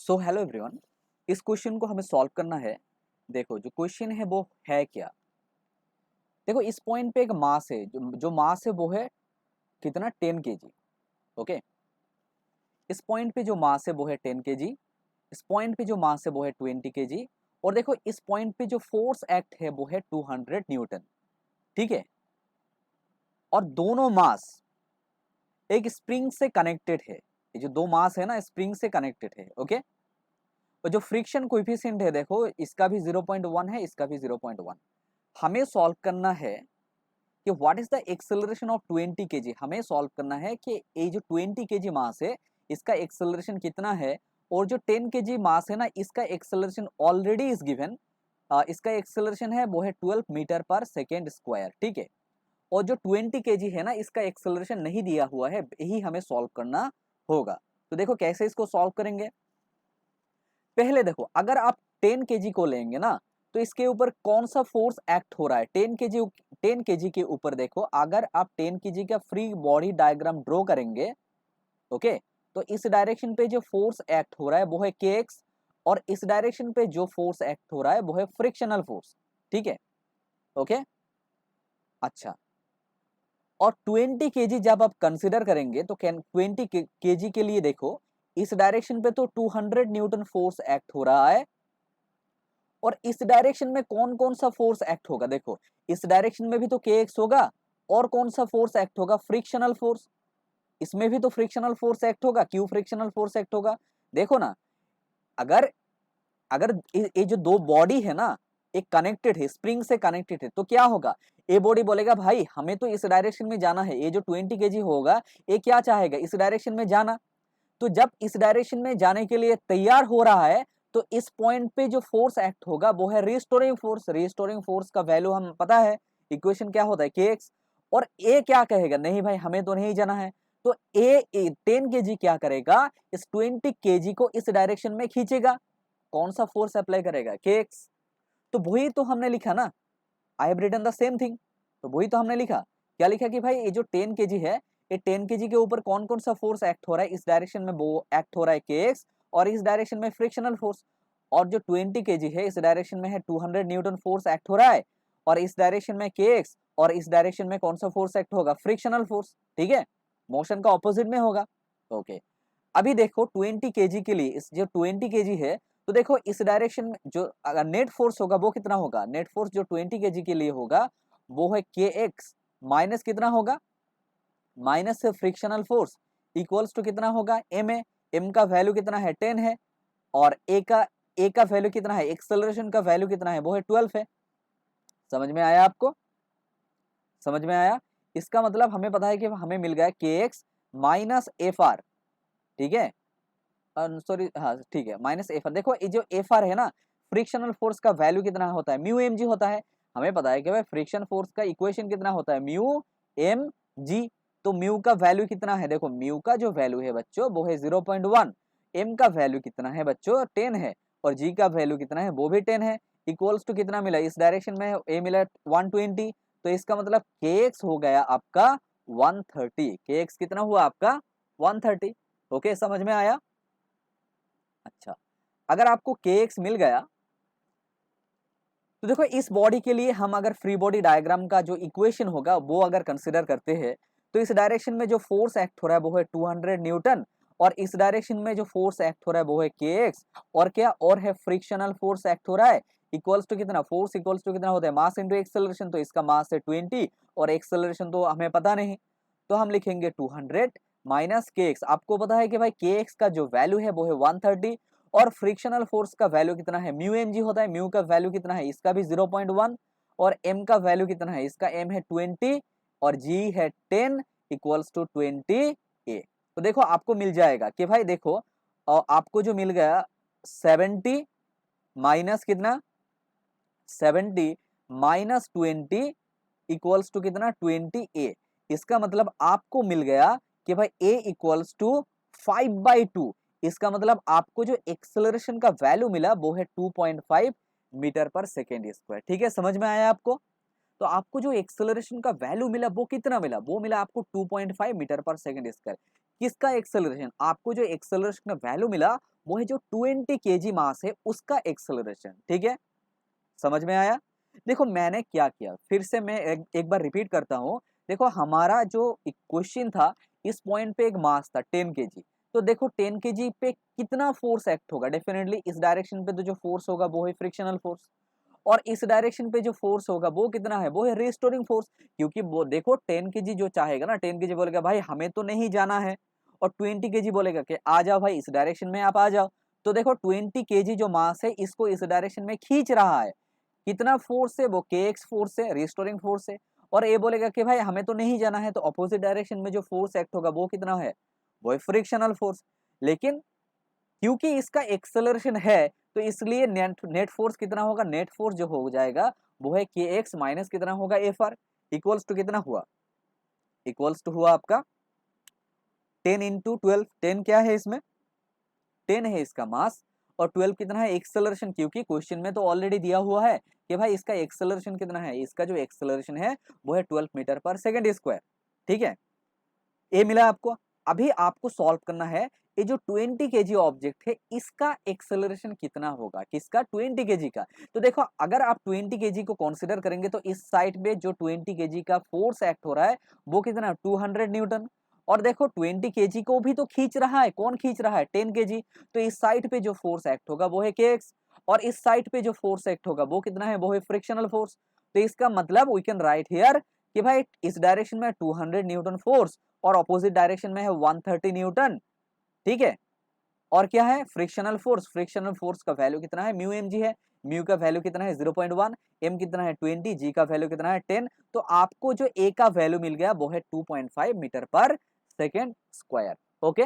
So hello everyone. इस question को हमें सॉल्व करना है। देखो जो क्वेश्चन है वो है क्या। देखो इस पॉइंट पे एक मास है, जो मास है वो है कितना 10 kg। ओके, इस पॉइंट पे जो मास है वो है 10 kg। इस पॉइंट पे जो मास है वो है 20 kg। और देखो इस पॉइंट पे जो फोर्स एक्ट है वो है 200 न्यूटन। ठीक है, और दोनों मास एक स्प्रिंग से कनेक्टेड है। ये जो दो मास है ना, स्प्रिंग से कनेक्टेड है। ओके, और जो फ्रिक्शन कोएफिशिएंट है देखो, इसका भी 0.1 है, इसका भी 0.1। हमें सॉल्व करना है कि what is the acceleration of 20 kg। हमें सॉल्व करना है कि ये जो 20 kg मास है इसका एक्सेलरेशन कितना है, और जो 10 kg मास है ना इसका एक्सेलरेशन ऑलरेडी इज गिवन। इसका एक्सेलरेशन है वो है 12 मीटर पर सेकेंड स्क्वायर। ठीक है, और जो 20 kg है ना इसका एक्सेलरेशन नहीं दिया हुआ है, यही हमें सॉल्व करना होगा। तो देखो कैसे इसको सॉल्व करेंगे। पहले देखो, अगर आप 10 kg को लेंगे ना तो इसके ऊपर कौन सा फोर्स एक्ट हो रहा है। 10 kg के ऊपर देखो, अगर आप 10 kg का फ्री बॉडी डायग्राम ड्रॉ करेंगे, ओके, तो इस डायरेक्शन पे जो फोर्स एक्ट हो रहा है वो है kx, और इस डायरेक्शन पे जो फोर्स एक्ट हो रहा है वो है फ्रिक्शनल फोर्स। ठीक है, ओके। अच्छा, और 20 kg जब आप कंसिडर करेंगे तो 20 kg के लिए देखो, इस डायरेक्शन पे तो 200 न्यूटन फोर्स एक्ट हो रहा है, और इस डायरेक्शन में कौन कौन सा फोर्स एक्ट होगा। देखो इस डायरेक्शन में भी तो kx होगा, और कौन सा फोर्स एक्ट होगा, फ्रिक्शनल फोर्स। इसमें भी तो फ्रिक्शनल फोर्स एक्ट होगा, क्यों फ्रिक्शनल फोर्स एक्ट होगा। देखो ना, अगर अगर ये जो दो बॉडी है ना, एक कनेक्टेड है, स्प्रिंग से कनेक्टेड है, तो क्या होगा, ए बॉडी बोलेगा भाई हमें तो इस डायरेक्शन में जाना है। ये जो 20 kg होगा ये क्या चाहेगा, इस डायरेक्शन में जाना। तो जब इस डायरेक्शन में जाने के लिए तैयार हो रहा है, तो इस पॉइंट पे जो फोर्स एक्ट होगा वो है रिस्टोरिंग फोर्स। रिस्टोरिंग फोर्स का वैल्यू हम पता है, इक्वेशन क्या होता है, kx। और ए क्या कहेगा, नहीं भाई हमें तो नहीं जाना है। तो ए 10 kg क्या करेगा, इस 20 kg को इस डायरेक्शन में खींचेगा। कौन सा फोर्स अप्लाई करेगा, kx। तो वही तो हमने लिखा ना, I have written the same thing. तो वही तो हमने लिखा, क्या लिखा कि भाई ये जो 10 kg है, ये 10 kg के ऊपर कौन कौन सा फोर्स एक्ट हो रहा है, इस डायरेक्शन में वो एक्ट हो रहा है kx, और इस डायरेक्शन में फ्रिक्शनल फोर्स। और जो 20 kg है इस डायरेक्शन में है 200 न्यूटन फोर्स एक्ट हो रहा है, और इस डायरेक्शन में kx, और इस डायरेक्शन में कौन सा फोर्स एक्ट होगा, फ्रिक्शनल फोर्स। ठीक है, मोशन का ऑपोजिट में होगा। ओके, अभी देखो 20 kg के लिए, इस जो 20 kg है, तो देखो इस डायरेक्शन में जो अगर नेट फोर्स होगा वो कितना होगा, नेट फोर्स जो 20 kg के लिए होगा वो है kx माइनस कितना होगा, माइनस से फ्रिक्शनल फोर्स, इक्वल्स टू कितना होगा, m है। m का वैल्यू कितना है, 10 है, और a का वैल्यू कितना है, एक्सेलरेशन का वैल्यू कितना है, वो है 12 है। समझ में आया आपको, समझ में आया। इसका मतलब हमें पता है कि हमें मिल गया kx माइनस एफ आर। ठीक है, सॉरी, हाँ ठीक है, माइनस एफ आर। देखो ये जो एफ आर है ना, फ्रिक्शनल फोर्स का वैल्यू कितना होता है, म्यू एम जी होता है। हमें पता है कि भाई फ्रिक्शन फोर्स का इक्वेशन कितना होता है, म्यू एम जी। तो म्यू का वैल्यू कितना है, देखो म्यू का जो वैल्यू है बच्चों वो है 0.1। एम का वैल्यू कितना है बच्चों, 10 है, और जी का वैल्यू कितना है, वो भी 10 है। इक्वल्स टू कितना मिला, इस डायरेक्शन में ए मिला 120। तो इसका मतलब के एक्स हो गया आपका 130। के एक्स कितना हुआ आपका 130। ओके, समझ में आया। अच्छा, अगर आपको kx मिल गया, तो देखो इस बॉडी के लिए हम अगर फ्री बॉडी डायग्राम का जो इक्वेशन होगा वो अगर कंसिडर करते हैं, तो इस डायरेक्शन में जो फोर्स एक्ट हो रहा है वो है 200 न्यूटन, और इस डायरेक्शन में जो फोर्स एक्ट हो रहा है वो है kx, और क्या और है फ्रिक्शनल फोर्स एक्ट हो रहा है, इक्वल्स टू कितना, फोर्स इक्वल्स टू कितना होता है, मास इंटू एक्सेलरेशन। तो इसका मास है 20, और एक्सेलरेशन तो हमें पता नहीं, तो हम लिखेंगे 200 माइनस kx। आपको पता है कि भाई kx का जो वैल्यू है वो है 130, और फ्रिक्शनल फोर्स का वैल्यू कितना है, म्यू एम जी होता है। म्यू का वैल्यू कितना है, इसका भी 0.1, और m का वैल्यू कितना है, इसका m है 20, और g है 10, इक्वल्स टू 20 a। तो देखो आपको मिल जाएगा कि भाई देखो, और आपको जो मिल गया 70 माइनस कितना, 70 माइनस 20 इक्वल्स टू कितना, 20 a। इसका मतलब आपको मिल गया कि भाई a इक्वल्स टू 5/2। इसका मतलब आपको जो एक्सेलरेशन का वैल्यू मिला वो है 2.5 मीटर पर सेकेंड स्क्वायर। ठीक है, समझ में आया आपको। तो आपको जो एक्सेलरेशन का वैल्यू मिला वो कितना मिला, वो मिला आपको 2.5 मीटर पर सेकेंड स्क्वायर। किसका एक्सेलरेशन, आपको जो एक्सेलरेशन का वैल्यू मिला वो है जो 20 kg मास है उसका एक्सेलरेशन। ठीक है, समझ में आया? देखो मैंने क्या किया, फिर से मैं एक बार रिपीट करता हूँ। देखो हमारा जो क्वेश्चन था, इस पॉइंट पे एक मास था 10 kg, तो देखो 10 kg पे कितना फोर्स एक्ट होगा, डेफिनेटली इस डायरेक्शन पे तो जो फोर्स होगा वो है फ्रिक्शनल फोर्स, और इस डायरेक्शन पे जो फोर्स होगा वो कितना है, वो है रिस्टोरिंग फोर्स। क्योंकि वो देखो 10 kg जो चाहेगा ना, 10 kg बोलेगा भाई हमें तो नहीं जाना है, और 20 kg बोलेगा कि आ जाओ भाई इस डायरेक्शन में आप आ जाओ। तो देखो 20 kg जो मास है इसको इस डायरेक्शन में खींच रहा है, कितना फोर्स है, वो kx फोर्स है, रिस्टोरिंग फोर्स है। और ये बोलेगा कि भाई हमें तो नहीं जाना है, तो अपोजिट डायरेक्शन में जो फोर्स एक्ट होगा वो कितना है, वो है फ्रिक्शनल फोर्स। लेकिन क्योंकि इसका एक्सेलरेशन है, तो इसलिए नेट फोर्स कितना होगा, नेट फोर्स जो हो जाएगा वो है के एक्स माइनस कितना होगा, एफ आर, इक्वल्स टू कितना हुआ, इक्वल्स टू हुआ आपका 10 इंटू 12। 10 क्या है इसमें, 10 है इसका मास, और 12 कितना है एक्सेलरेशन, क्योंकि क्वेश्चन में तो ऑलरेडी दिया हुआ है कि भाई इसका एक्सेलरेशन कितना है, इसका जो एक्सेलरेशन है वो है 12 मीटर पर सेकेंड स्क्वायर। ठीक है, ये मिला आपको। अभी आपको सॉल्व करना है ये जो 20 kg ऑब्जेक्ट है इसका एक्सेलरेशन कितना होगा, किसका, 20 kg का। तो देखो अगर आप 20 kg को कंसीडर करेंगे तो इस साइड पे जो 20 kg का फोर्स एक्ट हो रहा है वो कितना, 200 न्यूटन। और देखो 20 kg को भी तो खींच रहा है, कौन खींच रहा है, 10 kg। तो इस साइड पे जो फोर्स एक्ट होगा वो है kx, और इस साइड पे जो फोर्स एक्ट होगा वो कितना है, वो है फ्रिक्शनल फोर्स। तो इसका मतलब वी कैन राइट हियर कि भाई इस डायरेक्शन में 200 न्यूटन फोर्स, और ऑपोजिट डायरेक्शन में है 130 न्यूटन। ठीक है, और क्या है, फ्रिक्शनल फोर्स, फ्रिक्शनल फोर्स का वैल्यू कितना है, म्यू एम जी है, म्यू का वैल्यू कितना है 0.1, एम कितना है 20, जी का वैल्यू कितना है 10। तो आपको जो ए का वैल्यू मिल गया वो है 2.5 मीटर पर सेकेंड स्क्वायर। ओके।